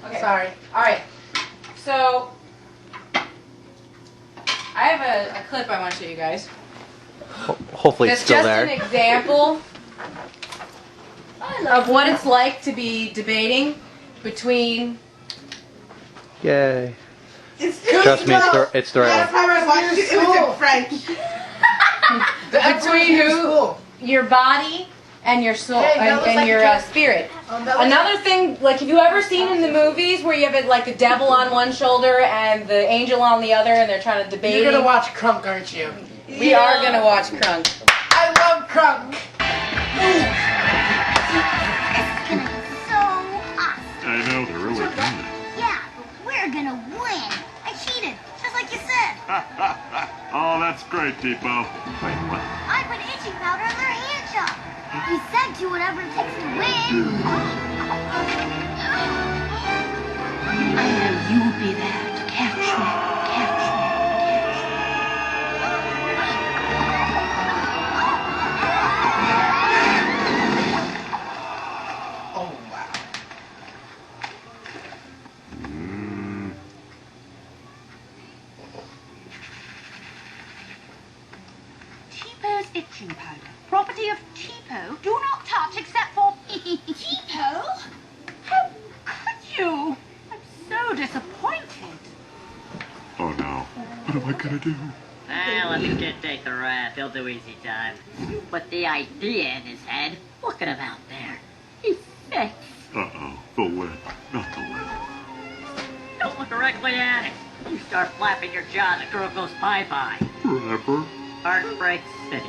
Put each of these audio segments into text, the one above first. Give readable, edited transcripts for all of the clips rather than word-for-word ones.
Okay. Sorry. All right. So I have a clip I want to show you guys. Hopefully it's That's still just there. an example of what it's like to be debating between. Yay. It's Trust me, it's the right Last one. time I watched it, it was in French. Between who, your body and your soul Hey, that looks and like your a cat. spirit. That looks Another thing, like, have you ever seen in the movies where you have it like the devil on one shoulder and the angel on the other, and they're trying to debate? You're gonna watch Crunk, aren't you? We are gonna watch Crunk. I love Crunk. So awesome. I know, they're really good. Yeah, but we're gonna win. I cheated, just like you said. Oh, that's great, Tipo. Wait, what? I put itching powder on their hand job. You said do whatever it takes to win. I know you'll be there to catch me, catch me, Oh wow. Cheapo's itching powder. Property of Cheapo. Do not touch except for Cheapo? How could you? I'm so disappointed. Oh no. What am I gonna do? Ah, let the kid take the rap. He'll do easy time. You put the idea in his head. Look at him out there. He's sick. Uh-oh. The lid. Not the lid. Don't look directly at it. You start flapping your jaw, the girl goes bye-bye. Forever? Heartbreak City.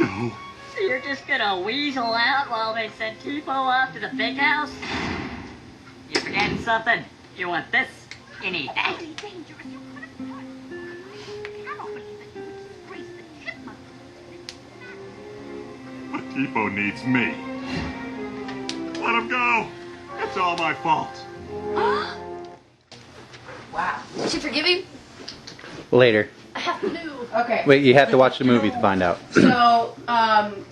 No. So you're just gonna weasel out while they send Tipo off to the big house? You forgetting something? You want this? You need that. Really dangerous. You could have done it. I cannot believe that you would disgrace the chipmunk. But Tipo needs me. Let him go. It's all my fault. Wow. Did you forgive him? Later. I have to know. Okay. Wait, you have to watch the movie to find out. So,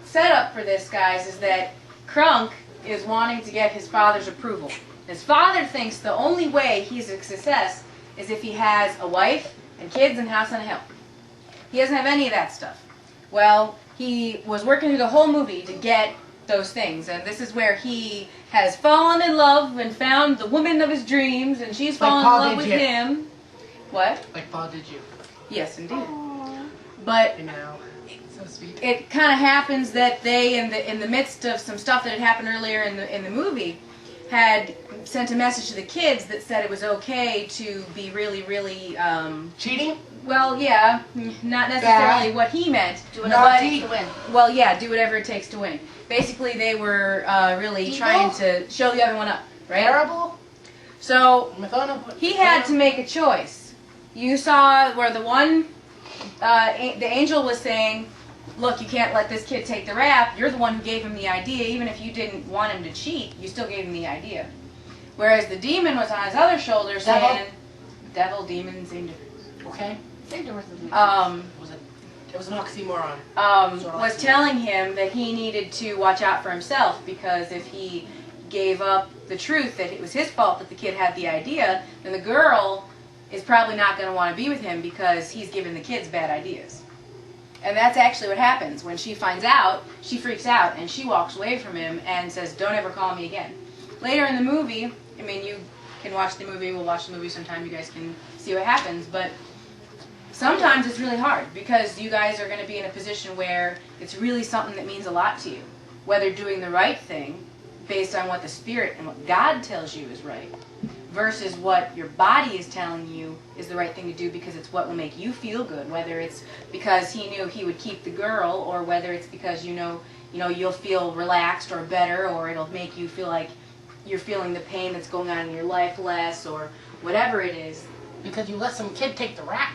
setup for this, guys, is that Crunk is wanting to get his father's approval. His father thinks the only way he's a success is if he has a wife and kids and house and a home. He doesn't have any of that stuff. Well, he was working through the whole movie to get those things, and this is where he has fallen in love and found the woman of his dreams, and she's fallen Paul in love with did you. him. What? Like Paul did you. Yes, indeed. But You know. So sweet. it kind of happens that they, in the midst of some stuff that had happened earlier in the movie, had sent a message to the kids that said it was okay to be really, really, Cheating? well, yeah, not necessarily what he meant. Do whatever it but- takes to win. Well, yeah, do whatever it takes to win. Basically, they were really Evil? trying to show the other one up, right? Terrible? So Methano? he had to make a choice. You saw where the one, the angel was saying, look, you can't let this kid take the rap. You're the one who gave him the idea. Even if you didn't want him to cheat, you still gave him the idea. Whereas the demon was on his other shoulder saying, devil, demon, same difference. Okay. Same difference as me. It was an oxymoron. Was telling him that he needed to watch out for himself, because if he gave up the truth that it was his fault that the kid had the idea, then the girl is probably not going to want to be with him because he's giving the kids bad ideas. And that's actually what happens. When she finds out, she freaks out and she walks away from him and says, don't ever call me again. Later in the movie, I mean, you can watch the movie, we'll watch the movie sometime, you guys can see what happens, but sometimes it's really hard because you guys are going to be in a position where it's really something that means a lot to you. Whether doing the right thing based on what the Spirit and what God tells you is right versus what your body is telling you is the right thing to do because it's what will make you feel good. Whether it's because he knew he would keep the girl, or whether it's because you know you'll feel relaxed or better, or it'll make you feel like you're feeling the pain that's going on in your life less, or whatever it is. Because you let some kid take the rap.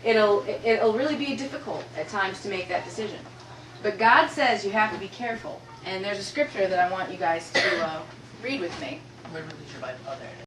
It'll really be difficult at times to make that decision. But God says you have to be careful. And there's a scripture that I want you guys to read with me. We're really sure about other.